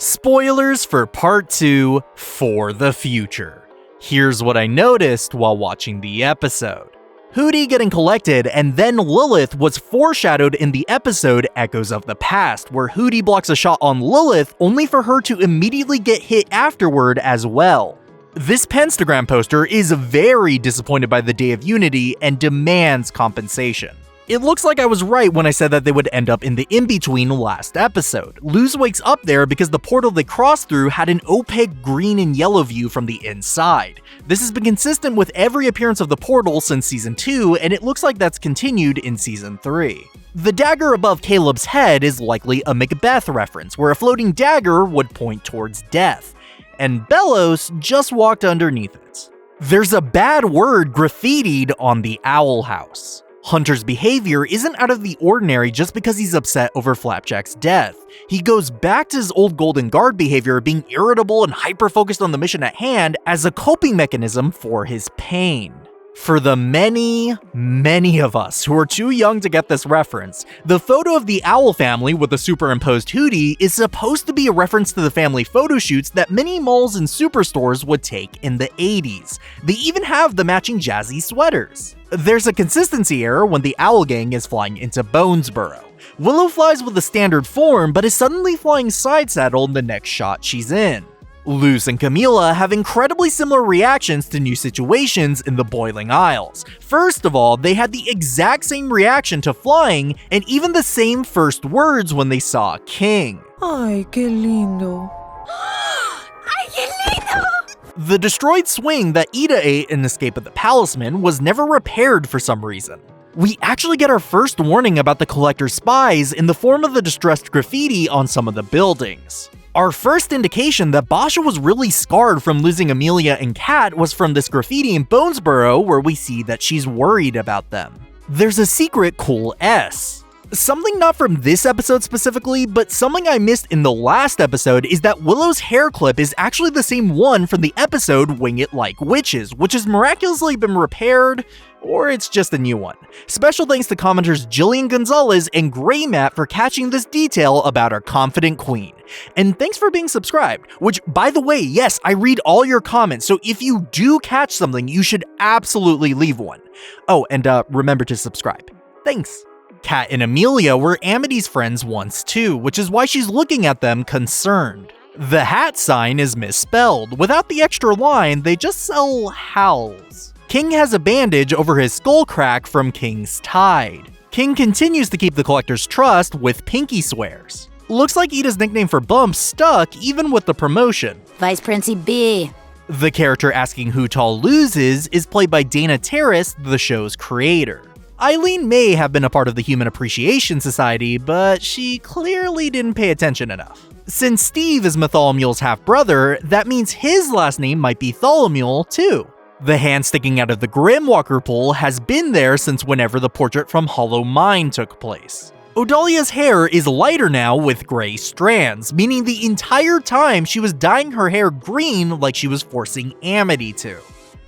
Spoilers for Part 2 for the future. Here's what I noticed while watching the episode. Hooty getting collected and then Lilith was foreshadowed in the episode Echoes of the Past, where Hooty blocks a shot on Lilith only for her to immediately get hit afterward as well. This Penstagram poster is very disappointed by the Day of Unity and demands compensation. It looks like I was right when I said that they would end up in the in-between last episode. Luz wakes up there because the portal they crossed through had an opaque green and yellow view from the inside. This has been consistent with every appearance of the portal since Season 2, and it looks like that's continued in Season 3. The dagger above Caleb's head is likely a Macbeth reference, where a floating dagger would point towards death, and Bellows just walked underneath it. There's a bad word graffitied on the owl house. Hunter's behavior isn't out of the ordinary just because he's upset over Flapjack's death. He goes back to his old Golden Guard behavior, being irritable and hyper-focused on the mission at hand as a coping mechanism for his pain. For the many of us who are too young to get this reference, the photo of the Owl family with the superimposed Hooty is supposed to be a reference to the family photo shoots that many malls and superstores would take in the 80s. They even have the matching jazzy sweaters. There's a consistency error when the Owl Gang is flying into Bonesboro. Willow flies with the standard form, but is suddenly flying side saddle in the next shot she's in. Luz and Camila have incredibly similar reactions to new situations in the Boiling Isles. First of all, they had the exact same reaction to flying, and even the same first words when they saw King. Ay, qué lindo. Ay, qué lindo! The destroyed swing that Ida ate in Escape of the Palisman was never repaired for some reason. We actually get our first warning about the Collector's spies in the form of the distressed graffiti on some of the buildings. Our first indication that Basha was really scarred from losing Amelia and Kat was from this graffiti in Bonesboro, where we see that she's worried about them. There's a secret cool S. Something not from this episode specifically, but something I missed in the last episode is that Willow's hair clip is actually the same one from the episode Wing It Like Witches, which has miraculously been repaired, or it's just a new one. Special thanks to commenters Jillian Gonzalez and Grey Matt for catching this detail about our confident queen. And thanks for being subscribed, which, by the way, yes, I read all your comments, so if you do catch something, you should absolutely leave one. Oh, and remember to subscribe. Thanks. Kat and Amelia were Amity's friends once too, which is why she's looking at them concerned. The hat sign is misspelled. Without the extra line, they just sell howls. King has a bandage over his skull crack from King's Tide. King continues to keep the Collector's trust with pinky swears. Looks like Ida's nickname for Bump stuck even with the promotion. Vice Princi B. The character asking who Tall loses is played by Dana Terrace, the show's creator. Eileen may have been a part of the Human Appreciation Society, but she clearly didn't pay attention enough. Since Steve is Bartholomew's half-brother, that means his last name might be Tholomew too. The hand sticking out of the Grimwalker pool has been there since whenever the portrait from Hollow Mine took place. Odalia's hair is lighter now with gray strands, meaning the entire time she was dyeing her hair green like she was forcing Amity to.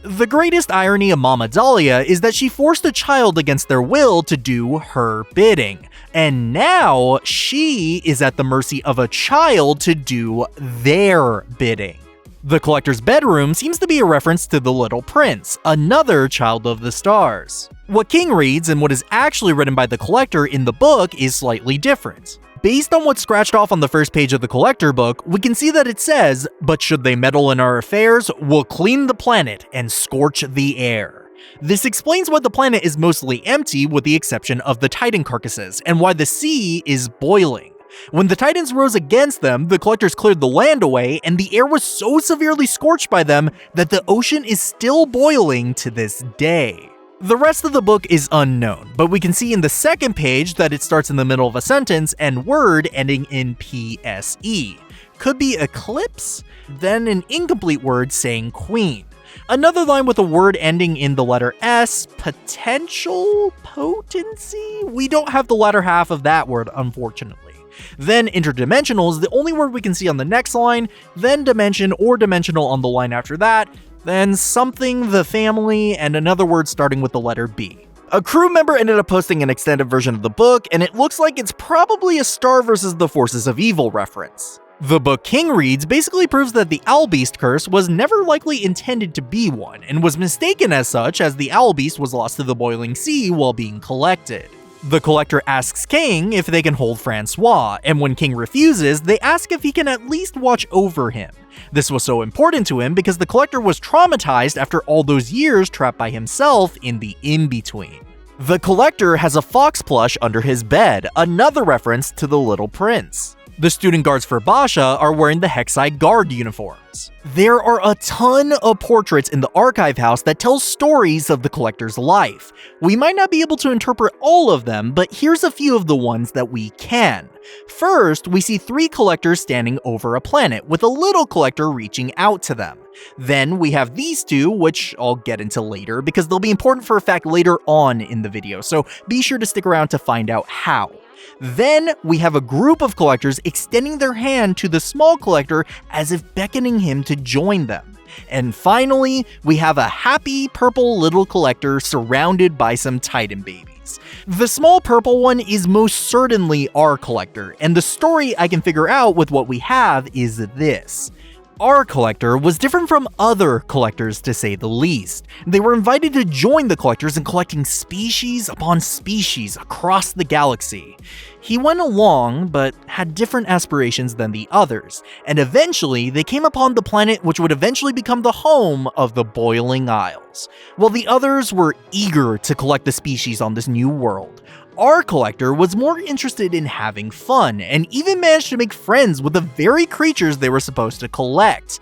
The greatest irony of Mama Dahlia is that she forced a child against their will to do her bidding, and now she is at the mercy of a child to do their bidding. The Collector's bedroom seems to be a reference to The Little Prince, another child of the stars. What King reads and what is actually written by the Collector in the book is slightly different. Based on what's scratched off on the first page of the Collector book, we can see that it says, "But should they meddle in our affairs, we'll clean the planet and scorch the air." This explains why the planet is mostly empty with the exception of the Titan carcasses, and why the sea is boiling. When the Titans rose against them, the Collectors cleared the land away, and the air was so severely scorched by them that the ocean is still boiling to this day. The rest of the book is unknown, but we can see in the second page that it starts in the middle of a sentence and word ending in PSE. Could be eclipse, then an incomplete word saying queen. Another line with a word ending in the letter S, potential potency? We don't have the latter half of that word, unfortunately. Then interdimensional is the only word we can see on the next line, then dimension or dimensional on the line after that, then something, the family, and another word starting with the letter B. A crew member ended up posting an extended version of the book, and it looks like it's probably a Star vs. the Forces of Evil reference. The book King reads basically proves that the Owl Beast curse was never likely intended to be one, and was mistaken as such as the Owl Beast was lost to the boiling sea while being collected. The collector asks King if they can hold Francois, and when King refuses, they ask if he can at least watch over him. This was so important to him because the collector was traumatized after all those years trapped by himself in the in-between. The collector has a fox plush under his bed, another reference to the Little Prince. The student guards for Basha are wearing the Hexai guard uniforms. There are a ton of portraits in the archive house that tell stories of the collector's life. We might not be able to interpret all of them, but here's a few of the ones that we can. First, we see 3 collectors standing over a planet, with a little collector reaching out to them. Then we have these 2, which I'll get into later because they'll be important for a fact later on in the video, so be sure to stick around to find out how. Then we have a group of collectors extending their hand to the small collector as if beckoning him to join them. And finally, we have a happy purple little collector surrounded by some Titan babies. The small purple one is most certainly our collector, and the story I can figure out with what we have is this. Our collector was different from other collectors, to say the least. They were invited to join the collectors in collecting species upon species across the galaxy. He went along, but had different aspirations than the others, and eventually they came upon the planet which would eventually become the home of the Boiling Isles. While the others were eager to collect the species on this new world, our collector was more interested in having fun, and even managed to make friends with the very creatures they were supposed to collect,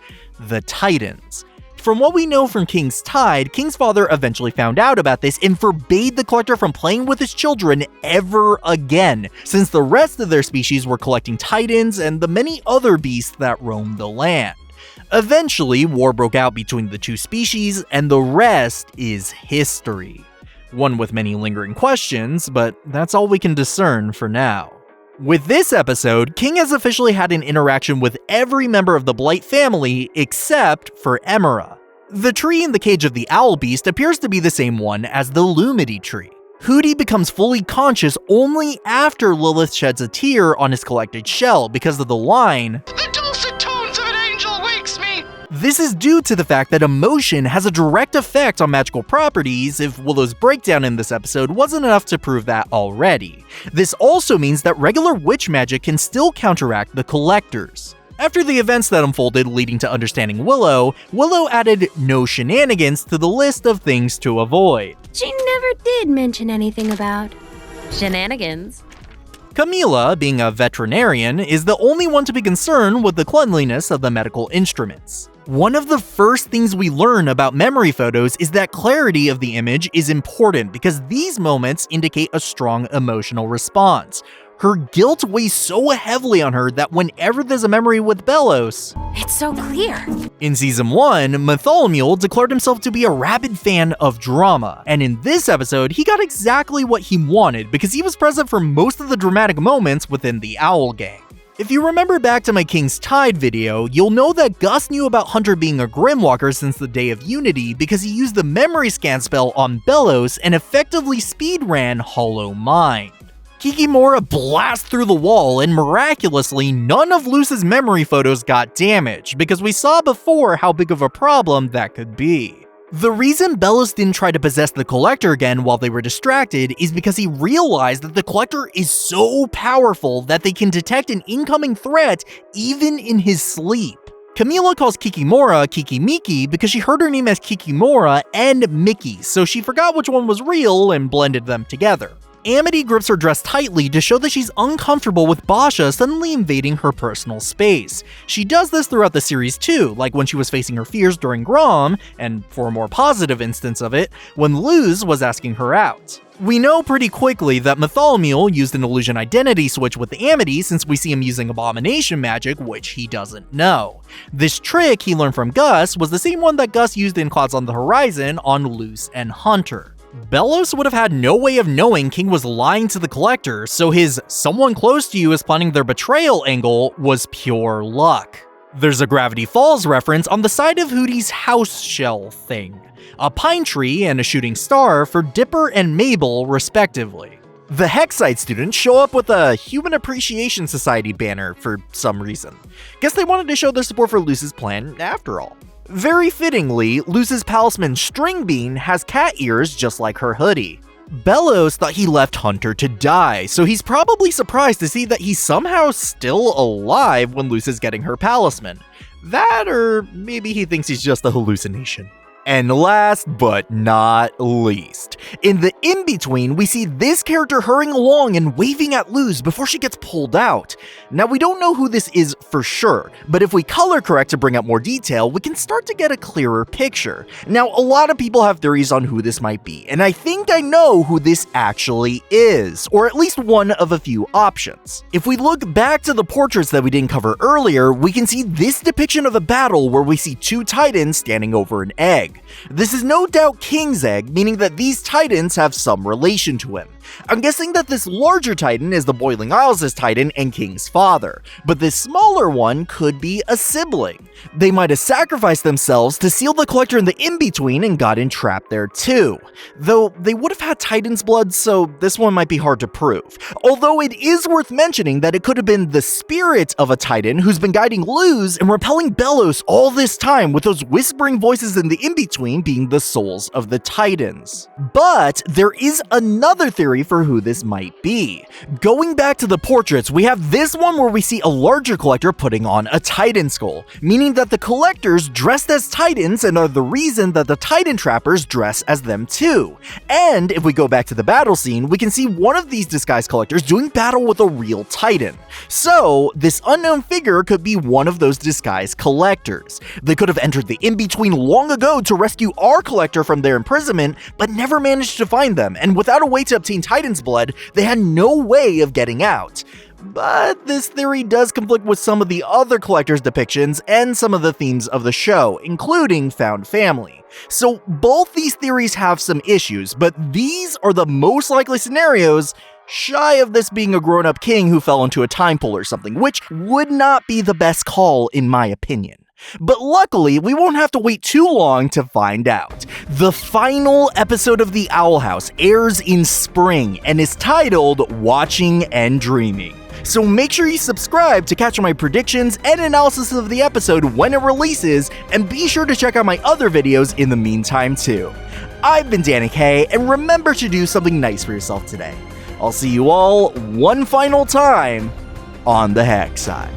the Titans. From what we know from King's Tide, King's father eventually found out about this and forbade the collector from playing with his children ever again, since the rest of their species were collecting Titans and the many other beasts that roamed the land. Eventually, war broke out between the 2 species, and the rest is history. One with many lingering questions, but that's all we can discern for now. With this episode, King has officially had an interaction with every member of the Blight family except for ammh. The tree in the cage of the Owl Beast appears to be the same one as the Lumity tree. Hooty becomes fully conscious only after Lilith sheds a tear on his collected shell because of the line, "The dulcet tones of an angel wakes me." This is due to the fact that emotion has a direct effect on magical properties, if Willow's breakdown in this episode wasn't enough to prove that already. This also means that regular witch magic can still counteract the collectors. After the events that unfolded leading to understanding Willow, Willow added no shenanigans to the list of things to avoid. She never did mention anything about shenanigans. Camila, being a veterinarian, is the only one to be concerned with the cleanliness of the medical instruments. One of the first things we learn about memory photos is that clarity of the image is important because these moments indicate a strong emotional response. Her guilt weighs so heavily on her that whenever there's a memory with Belos, It's so clear. in Season 1, Bartholomew declared himself to be a rabid fan of drama, and in this episode, he got exactly what he wanted because he was present for most of the dramatic moments within the Owl Gang. If you remember back to my King's Tide video, you'll know that Gus knew about Hunter being a Grimwalker since the Day of Unity because he used the memory scan spell on Belos and effectively speedran Hollow Mind. Kikimora blasts through the wall, and miraculously, none of Luce's memory photos got damaged, because we saw before how big of a problem that could be. The reason Belos didn't try to possess the Collector again while they were distracted is because he realized that the Collector is so powerful that they can detect an incoming threat even in his sleep. Camila calls Kikimora Kikimiki because she heard her name as Kikimora and Mickey, so she forgot which one was real and blended them together. Amity grips her dress tightly to show that she's uncomfortable with Basha suddenly invading her personal space. She does this throughout the series too, like when she was facing her fears during Grom, and for a more positive instance of it, when Luz was asking her out. We know pretty quickly that Bartholomew used an illusion identity switch with Amity since we see him using abomination magic, which he doesn't know. This trick he learned from Gus was the same one that Gus used in Clouds on the Horizon on Luz and Hunter. Belos would have had no way of knowing King was lying to the Collector, so his "someone close to you is planning their betrayal" angle was pure luck. There's a Gravity Falls reference on the side of Hooty's house shell thing, a pine tree and a shooting star for Dipper and Mabel respectively. The Hexside students show up with a Human Appreciation Society banner for some reason. Guess they wanted to show their support for Luz's plan after all. Very fittingly, Luz's palisman Stringbean has cat ears just like her hoodie. Bellows thought he left Hunter to die, so he's probably surprised to see that he's somehow still alive when Luz is getting her palisman. That, or maybe he thinks he's just a hallucination. And last but not least, in the in-between, we see this character hurrying along and waving at Luz before she gets pulled out. Now, we don't know who this is for sure, but if we color correct to bring out more detail, we can start to get a clearer picture. Now, a lot of people have theories on who this might be, and I think I know who this actually is, or at least one of a few options. If we look back to the portraits that we didn't cover earlier, we can see this depiction of a battle where we see two titans standing over an egg. This is no doubt King's egg, meaning that these titans have some relation to him. I'm guessing that this larger titan is the Boiling Isles' titan and King's father, but this smaller one could be a sibling. They might have sacrificed themselves to seal the collector in the in-between and got entrapped there too. Though they would have had titan's blood, so this one might be hard to prove. Although it is worth mentioning that it could have been the spirit of a titan who's been guiding Luz and repelling Bellows all this time, with those whispering voices in the in-between being the souls of the titans. But there is another theory for who this might be. Going back to the portraits, we have this one where we see a larger collector putting on a titan skull, meaning that the collectors dressed as titans and are the reason that the titan trappers dress as them too. And if we go back to the battle scene, we can see one of these disguised collectors doing battle with a real titan. So this unknown figure could be one of those disguised collectors. They could have entered the in-between long ago to rescue our collector from their imprisonment, but never managed to find them, and without a way to obtain titan's blood, they had no way of getting out. But this theory does conflict with some of the other collectors' depictions and some of the themes of the show, including found family. So both these theories have some issues, but these are the most likely scenarios, shy of this being a grown-up king who fell into a time pool or something, which would not be the best call in my opinion. But luckily, we won't have to wait too long to find out. The final episode of The Owl House airs in spring and is titled Watching and Dreaming. So make sure you subscribe to catch my predictions and analysis of the episode when it releases, and be sure to check out my other videos in the meantime too. I've been Danny K, and remember to do something nice for yourself today. I'll see you all one final time on the Hex side.